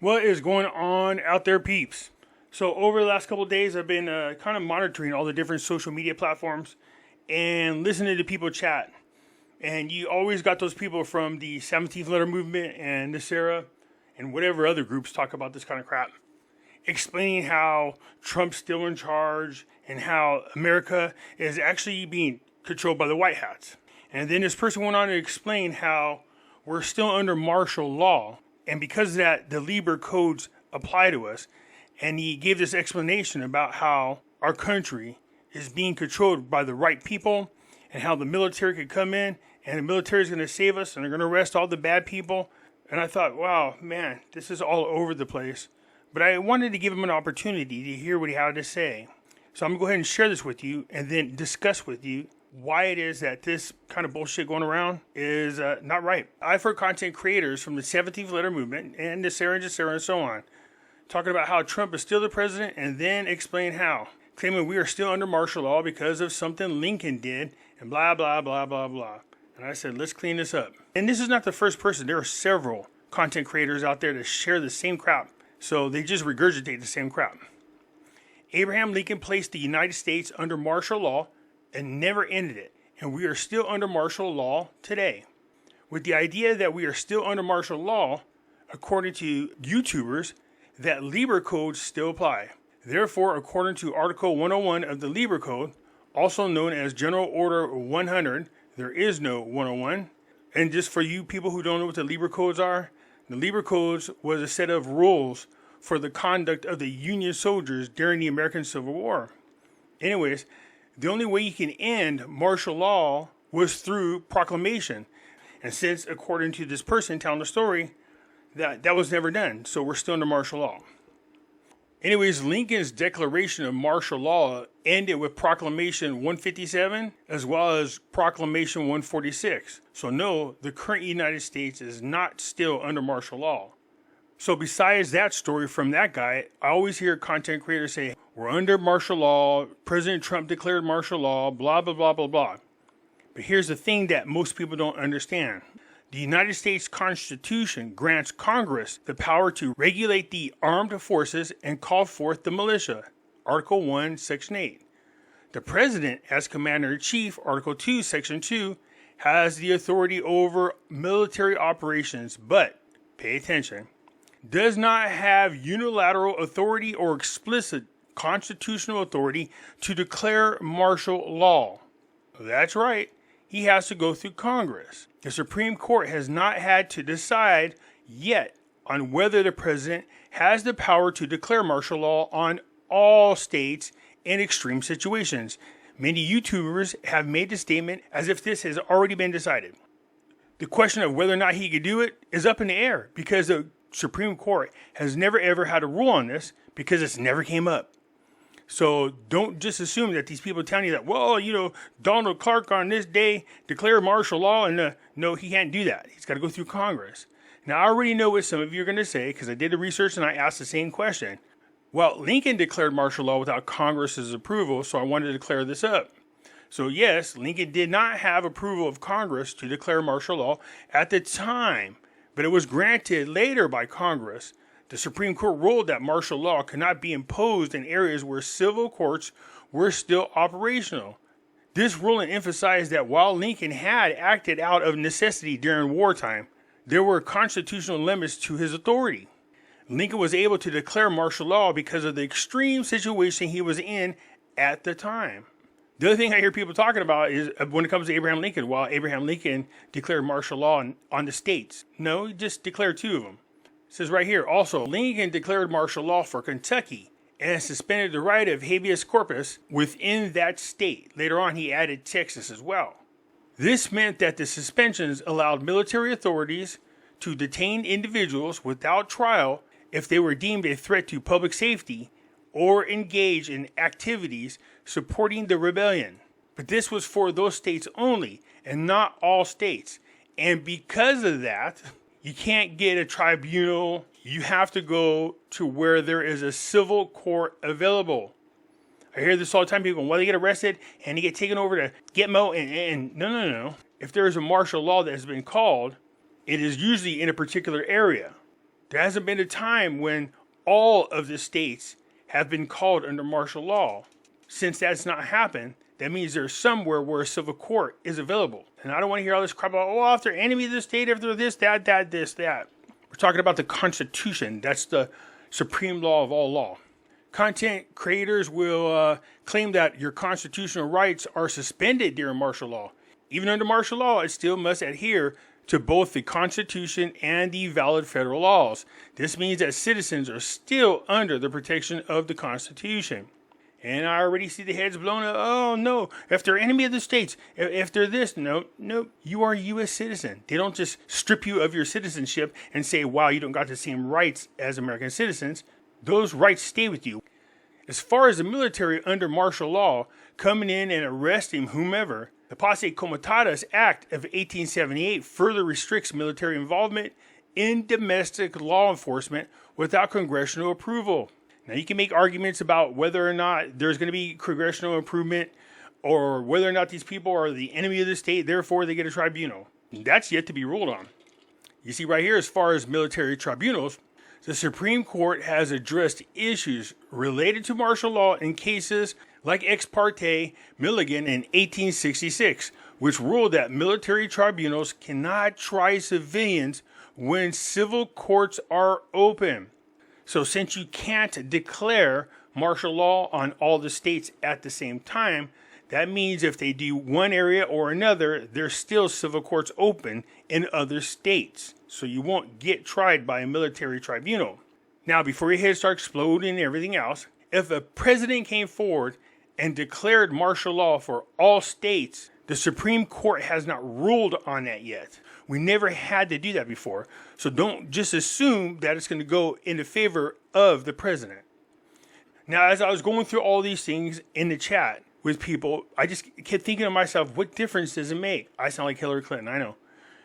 What is going on out there, peeps? So over the last couple of days, I've been kind of monitoring all the different social media platforms and listening to people chat. And you always got those people from the 17th letter movement and Nisera and whatever other groups talk about this kind of crap, explaining how Trump's still in charge and how America is actually being controlled by the white hats. And then this person went on to explain how we're still under martial law. And because of that, the Lieber codes apply to us. And he gave this explanation about how our country is being controlled by the right people and how the military could come in and the military is going to save us and they're going to arrest all the bad people. And I thought, wow, man, this is all over the place. But I wanted to give him an opportunity to hear what he had to say. So I'm going to go ahead and share this with you and then discuss with you why it is that this kind of bullshit going around is not right. I've heard content creators from the 17th letter movement and Nisera and so on talking about how Trump is still the president and then explain how, claiming we are still under martial law because of something Lincoln did and blah, blah, blah, blah, blah. And I said, let's clean this up. And this is not the first person. There are several content creators out there that share the same crap. So they just regurgitate the same crap. Abraham Lincoln placed the United States under martial law and never ended it. And we are still under martial law today. With the idea that we are still under martial law, according to YouTubers, that Lieber codes still apply. Therefore, according to Article 101 of the Lieber Code, also known as General Order 100, there is no 101. And just for you people who don't know what the Lieber codes are, the Lieber codes was a set of rules for the conduct of the Union soldiers during the American Civil War. Anyways, the only way you can end martial law was through proclamation. And since, according to this person telling the story, that was never done, so we're still under martial law. Anyways, Lincoln's declaration of martial law ended with Proclamation 157 as well as Proclamation 146. So no, the current United States is not still under martial law. So besides that story from that guy, I always hear content creators say, we're under martial law, President Trump declared martial law, blah, blah, blah, blah, blah. But here's the thing that most people don't understand. The United States Constitution grants Congress the power to regulate the armed forces and call forth the militia, Article 1, Section 8. The President, as Commander-in-Chief, Article 2, Section 2, has the authority over military operations, but, pay attention, does not have unilateral authority or explicit constitutional authority to declare martial law. That's right. He has to go through Congress. The Supreme Court has not had to decide yet on whether the president has the power to declare martial law on all states in extreme situations. Many YouTubers have made the statement as if this has already been decided. The question of whether or not he could do it is up in the air because the Supreme Court has never ever had a rule on this because it's never came up. So don't just assume that these people telling you that, well, Donald Clark on this day declared martial law, and no, he can't do that. He's got to go through Congress. Now, I already know what some of you are going to say because I did the research and I asked the same question. Well, Lincoln declared martial law without Congress's approval, so I wanted to clear this up. So yes, Lincoln did not have approval of Congress to declare martial law at the time, but it was granted later by Congress. The Supreme Court ruled that martial law could not be imposed in areas where civil courts were still operational. This ruling emphasized that while Lincoln had acted out of necessity during wartime, there were constitutional limits to his authority. Lincoln was able to declare martial law because of the extreme situation he was in at the time. The other thing I hear people talking about is when it comes to Abraham Lincoln, well, Abraham Lincoln declared martial law on the states. No, he just declared two of them. It says right here, also, Lincoln declared martial law for Kentucky and suspended the right of habeas corpus within that state. Later on, he added Texas as well. This meant that the suspensions allowed military authorities to detain individuals without trial if they were deemed a threat to public safety or engage in activities supporting the rebellion. But this was for those states only and not all states. And because of that, you can't get a tribunal. You have to go to where there is a civil court available. I hear this all the time. People going, well, they get arrested and they get taken over to Gitmo. And no. If there is a martial law that has been called, it is usually in a particular area. There hasn't been a time when all of the states have been called under martial law. Since that's not happened, that means there's somewhere where a civil court is available. And I don't want to hear all this crap about, oh, if they're enemy of the state, if they're this, that, this, that. We're talking about the Constitution. That's the supreme law of all law. Content creators will claim that your constitutional rights are suspended during martial law. Even under martial law, it still must adhere to both the Constitution and the valid federal laws. This means that citizens are still under the protection of the Constitution. And I already see the heads blown up. Oh, no. If they're enemy of the states, if they're this, no. You are a U.S. citizen. They don't just strip you of your citizenship and say, wow, you don't got the same rights as American citizens. Those rights stay with you. As far as the military under martial law, coming in and arresting whomever, the Posse Comitatus Act of 1878 further restricts military involvement in domestic law enforcement without congressional approval. Now, you can make arguments about whether or not there's going to be congressional improvement or whether or not these people are the enemy of the state, therefore they get a tribunal. That's yet to be ruled on. You see right here, as far as military tribunals, the Supreme Court has addressed issues related to martial law in cases like Ex parte Milligan in 1866, which ruled that military tribunals cannot try civilians when civil courts are open. So since you can't declare martial law on all the states at the same time, that means if they do one area or another, there's still civil courts open in other states. So you won't get tried by a military tribunal. Now, before your head starts exploding and everything else, if a president came forward and declared martial law for all states, the Supreme Court has not ruled on that yet. We never had to do that before. So don't just assume that it's going to go in the favor of the president. Now, as I was going through all these things in the chat with people, I just kept thinking to myself, what difference does it make? I sound like Hillary Clinton, I know.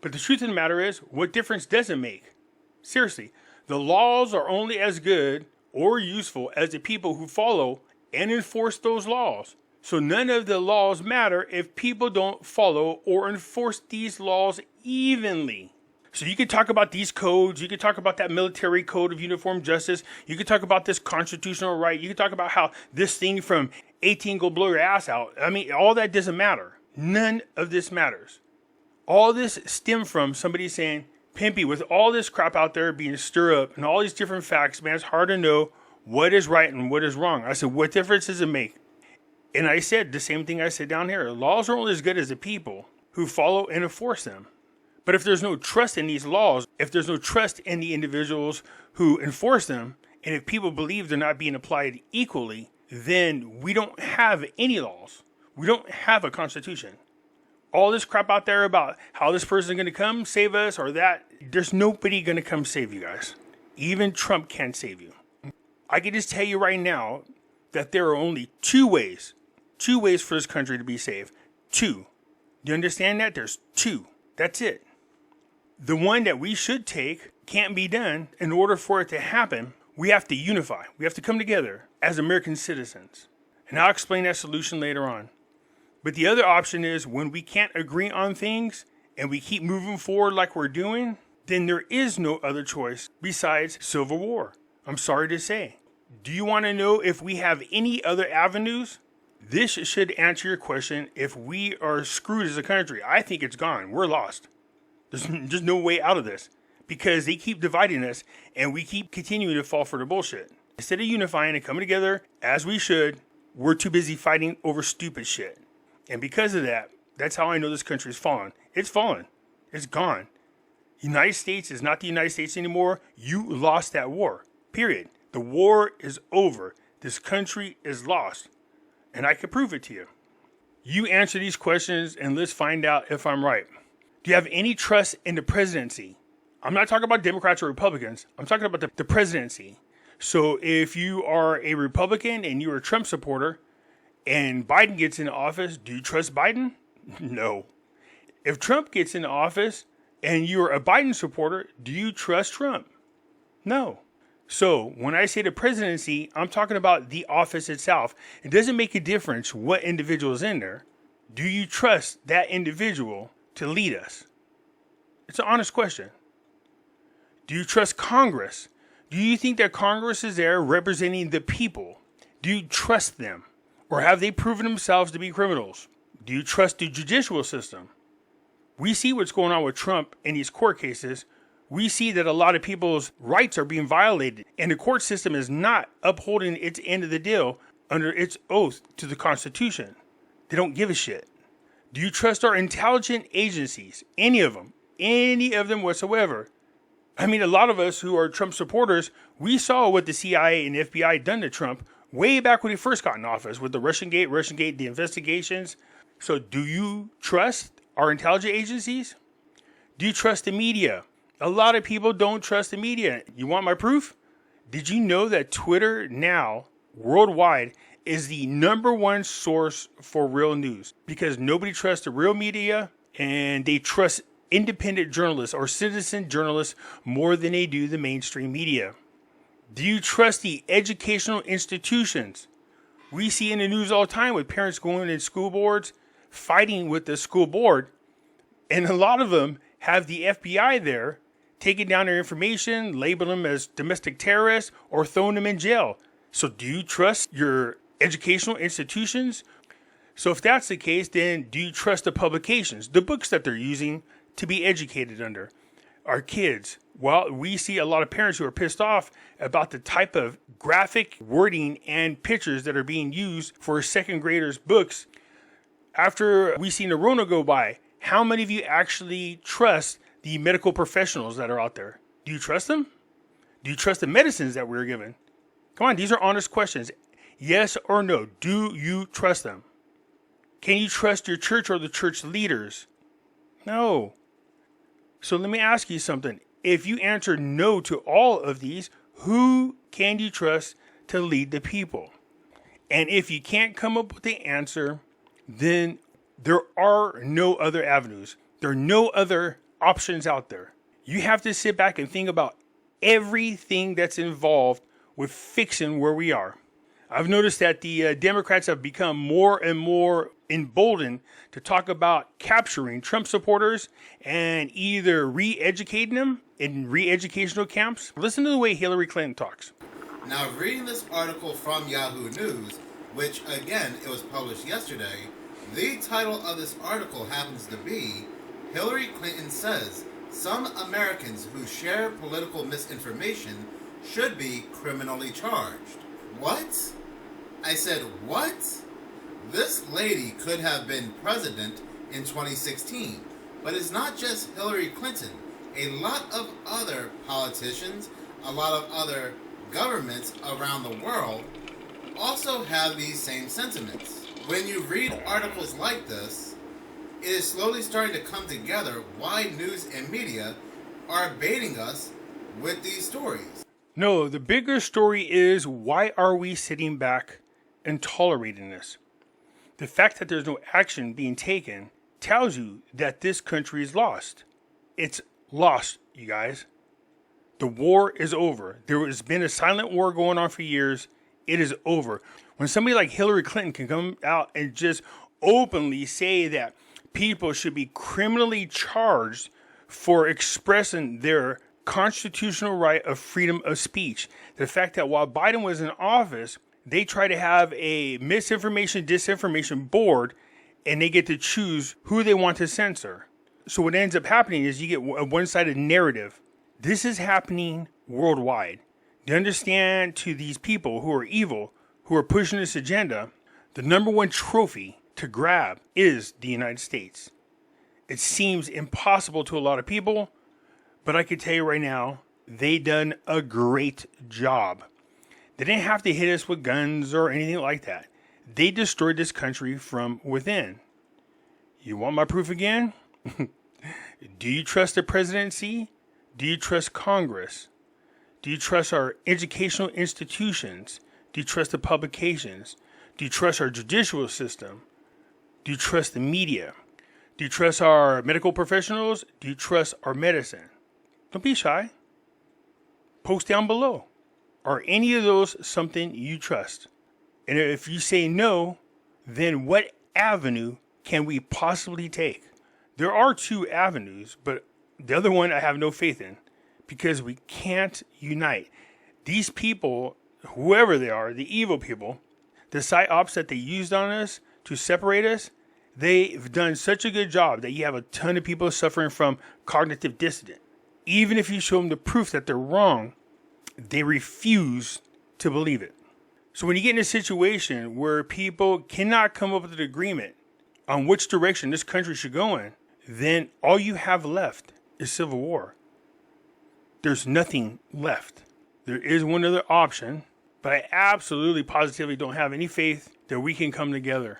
But the truth of the matter is, what difference does it make? Seriously, the laws are only as good or useful as the people who follow and enforce those laws. So none of the laws matter if people don't follow or enforce these laws evenly. So you can talk about these codes, you can talk about that military code of uniform justice, you can talk about this constitutional right, you can talk about how this thing from 18 go blow your ass out. I mean, all that doesn't matter. None of this matters. All this stemmed from somebody saying, Pimpy, with all this crap out there being stirred up and all these different facts, man, it's hard to know what is right and what is wrong. I said, what difference does it make? And I said the same thing I said down here. Laws are only as good as the people who follow and enforce them. But if there's no trust in these laws, if there's no trust in the individuals who enforce them, and if people believe they're not being applied equally, then we don't have any laws. We don't have a constitution. All this crap out there about how this person is going to come save us or that, there's nobody going to come save you guys. Even Trump can't save you. I can just tell you right now that there are only two ways for this country to be saved. Two. Do you understand that? There's two. That's it. The one that we should take can't be done. In order for it to happen, we have to unify. We have to come together as American citizens. And I'll explain that solution later on. But the other option is when we can't agree on things and we keep moving forward like we're doing, then there is no other choice besides civil war. I'm sorry to say. Do you want to know if we have any other avenues? This should answer your question if we are screwed as a country. I think it's gone. We're lost. There's just no way out of this because they keep dividing us and we keep continuing to fall for the bullshit. Instead of unifying and coming together as we should, we're too busy fighting over stupid shit. And because of that, that's how I know this country's fallen. It's fallen. It's gone. United States is not the United States anymore. You lost that war. Period. The war is over. This country is lost. And I can prove it to you. You answer these questions and let's find out if I'm right. Do you have any trust in the presidency? I'm not talking about Democrats or Republicans. I'm talking about the presidency. So if you are a Republican and you're a Trump supporter and Biden gets into office, do you trust Biden? No. If Trump gets into office and you're a Biden supporter, do you trust Trump? No. So when I say the presidency, I'm talking about the office itself. It doesn't make a difference what individual is in there. Do you trust that individual to lead us? It's an honest question. Do you trust Congress? Do you think that Congress is there representing the people? Do you trust them? Or have they proven themselves to be criminals? Do you trust the judicial system? We see what's going on with Trump in these court cases. We see that a lot of people's rights are being violated, and the court system is not upholding its end of the deal under its oath to the Constitution. They don't give a shit. Do you trust our intelligence agencies? Any of them whatsoever? I mean, a lot of us who are Trump supporters, we saw what the CIA and FBI done to Trump way back when he first got in office with the Russian Gate, the investigations. So do you trust our intelligence agencies? Do you trust the media? A lot of people don't trust the media. You want my proof? Did you know that Twitter now, worldwide, is the #1 source for real news? Because nobody trusts the real media, and they trust independent journalists or citizen journalists more than they do the mainstream media. Do you trust the educational institutions? We see in the news all the time with parents going in school boards, fighting with the school board, and a lot of them have the FBI there taking down their information, labeling them as domestic terrorists, or throwing them in jail. So do you trust your educational institutions? So if that's the case, then do you trust the publications, the books that they're using to be educated under? Our kids, well, we see a lot of parents who are pissed off about the type of graphic wording and pictures that are being used for second graders' books. After we seen the RONA go by, how many of you actually trust the medical professionals that are out there? Do you trust them? Do you trust the medicines that we're given? Come on, these are honest questions. Yes or no, do you trust them? Can you trust your church or the church leaders? No. So let me ask you something. If you answer no to all of these, who can you trust to lead the people? And if you can't come up with the answer, then there are no other avenues. There are no other options out there. You have to sit back and think about everything that's involved with fixing where we are. I've noticed that the Democrats have become more and more emboldened to talk about capturing Trump supporters and either re-educating them in re-educational camps. Listen to the way Hillary Clinton talks. Now, reading this article from Yahoo News, which again, it was published yesterday, the title of this article happens to be, Hillary Clinton says some Americans who share political misinformation should be criminally charged. What? I said, what? This lady could have been president in 2016, but it's not just Hillary Clinton. A lot of other politicians, a lot of other governments around the world also have these same sentiments. When you read articles like this, it is slowly starting to come together why news and media are baiting us with these stories. No, the bigger story is, why are we sitting back and tolerating this? The fact that there's no action being taken tells you that this country is lost. It's lost, you guys. The war is over. There has been a silent war going on for years. It is over. When somebody like Hillary Clinton can come out and just openly say that people should be criminally charged for expressing their constitutional right of freedom of speech. The fact that while Biden was in office, they try to have a misinformation, disinformation board, and they get to choose who they want to censor. So what ends up happening is you get a one-sided narrative. This is happening worldwide. To understand, to these people who are evil, who are pushing this agenda, the #1 trophy to grab is the United States. It seems impossible to a lot of people, but I can tell you right now, they done a great job. They didn't have to hit us with guns or anything like that. They destroyed this country from within. You want my proof again? Do you trust the presidency? Do you trust Congress? Do you trust our educational institutions? Do you trust the publications? Do you trust our judicial system? Do you trust the media? Do you trust our medical professionals? Do you trust our medicine? Don't be shy. Post down below. Are any of those something you trust? And if you say no, then what avenue can we possibly take? There are 2 avenues, but the other one I have no faith in, because we can't unite. These people, whoever they are, the evil people, the psyops that they used on us to separate us, they've done such a good job that you have a ton of people suffering from cognitive dissonance. Even if you show them the proof that they're wrong, they refuse to believe it. So when you get in a situation where people cannot come up with an agreement on which direction this country should go in, then all you have left is civil war. There's nothing left. There is one other option, but I absolutely positively don't have any faith that we can come together.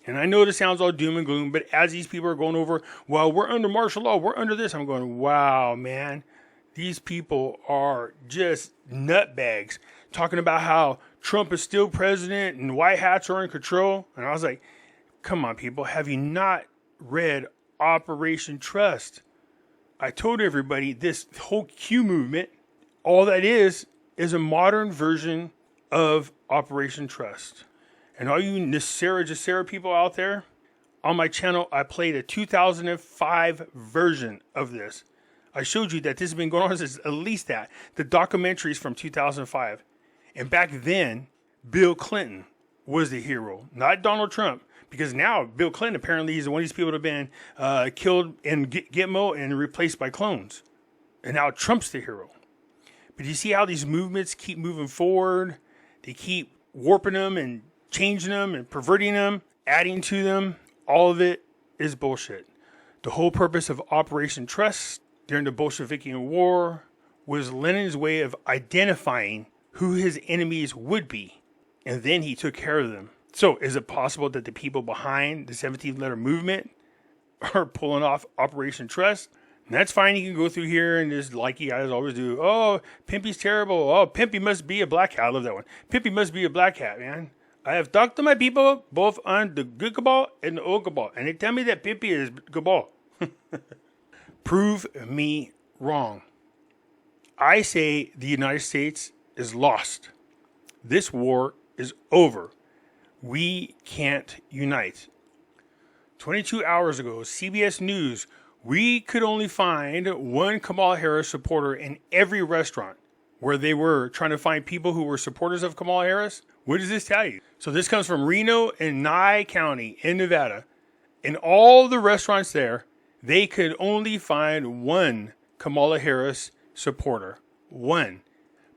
And I know this sounds all doom and gloom, but as these people are going over, well, we're under martial law, we're under this, I'm going, wow, man, these people are just nutbags talking about how Trump is still president and white hats are in control. And I was like, come on, people, have you not read Operation Trust? I told everybody this whole Q movement, all that is a modern version of Operation Trust. And all you Nicera people out there, on my channel, I played a 2005 version of this. I showed you that this has been going on since at least that. The documentaries from 2005. And back then, Bill Clinton was the hero, not Donald Trump. Because now Bill Clinton apparently is one of these people that have been killed in Gitmo and replaced by clones. And now Trump's the hero. But you see how these movements keep moving forward? They keep warping them and changing them and perverting them, adding to them. All of it is bullshit. The whole purpose of Operation Trust during the Bolshevik War was Lenin's way of identifying who his enemies would be. And then he took care of them. So is it possible that the people behind the 17th letter movement are pulling off Operation Trust? And that's fine. You can go through here and just like you guys always do. Oh, Pimpy's terrible. Oh, Pimpy must be a black hat. I love that one. Pimpy must be a black hat, man. I have talked to my people both on the good cabal and the old cabal, and they tell me that Pimpy is cabal. Prove me wrong. I say the United States is lost. This war is over. We can't unite. 22 hours ago, CBS News, we could only find one Kamala Harris supporter in every restaurant where they were trying to find people who were supporters of Kamala Harris. What does this tell you? So this comes from Reno and Nye County in Nevada. In all the restaurants there, they could only find one Kamala Harris supporter. One.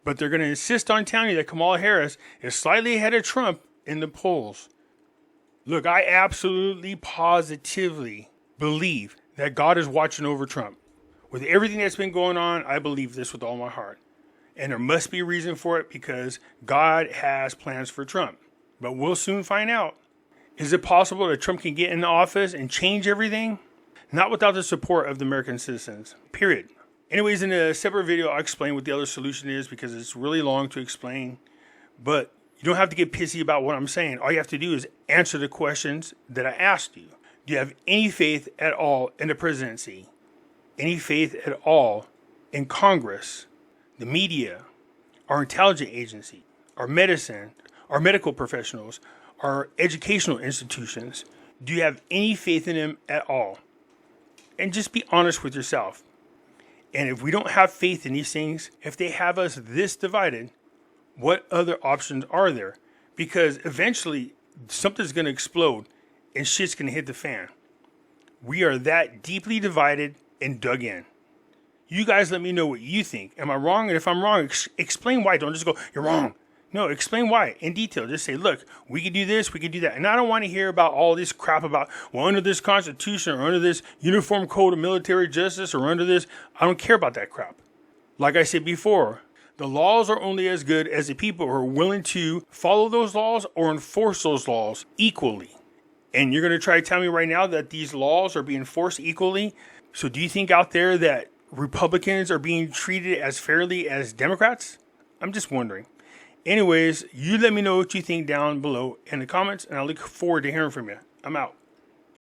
But they're going to insist on telling you that Kamala Harris is slightly ahead of Trump in the polls. Look, I absolutely, positively believe that God is watching over Trump. With everything that's been going on, I believe this with all my heart. And there must be a reason for it because God has plans for Trump. But we'll soon find out. Is it possible that Trump can get in office and change everything? Not without the support of the American citizens. Period. Anyways, in a separate video, I'll explain what the other solution is because it's really long to explain. But you don't have to get pissy about what I'm saying. All you have to do is answer the questions that I asked you. Do you have any faith at all in the presidency? Any faith at all in Congress, the media, our intelligence agency, our medicine, our medical professionals, our educational institutions? Do you have any faith in them at all? And just be honest with yourself. And if we don't have faith in these things, if they have us this divided, what other options are there? Because eventually something's going to explode and shit's going to hit the fan. We are that deeply divided and dug in. You guys let me know what you think. Am I wrong? And if I'm wrong, explain why. Don't just go, you're wrong. No, explain why in detail. Just say, look, we can do this, we can do that. And I don't want to hear about all this crap about, well, under this Constitution or under this Uniform Code of Military Justice or under this. I don't care about that crap. Like I said before, the laws are only as good as the people who are willing to follow those laws or enforce those laws equally. And you're going to try to tell me right now that these laws are being enforced equally. So do you think out there that Republicans are being treated as fairly as Democrats? I'm just wondering. Anyways, you let me know what you think down below in the comments, and I look forward to hearing from you. I'm out.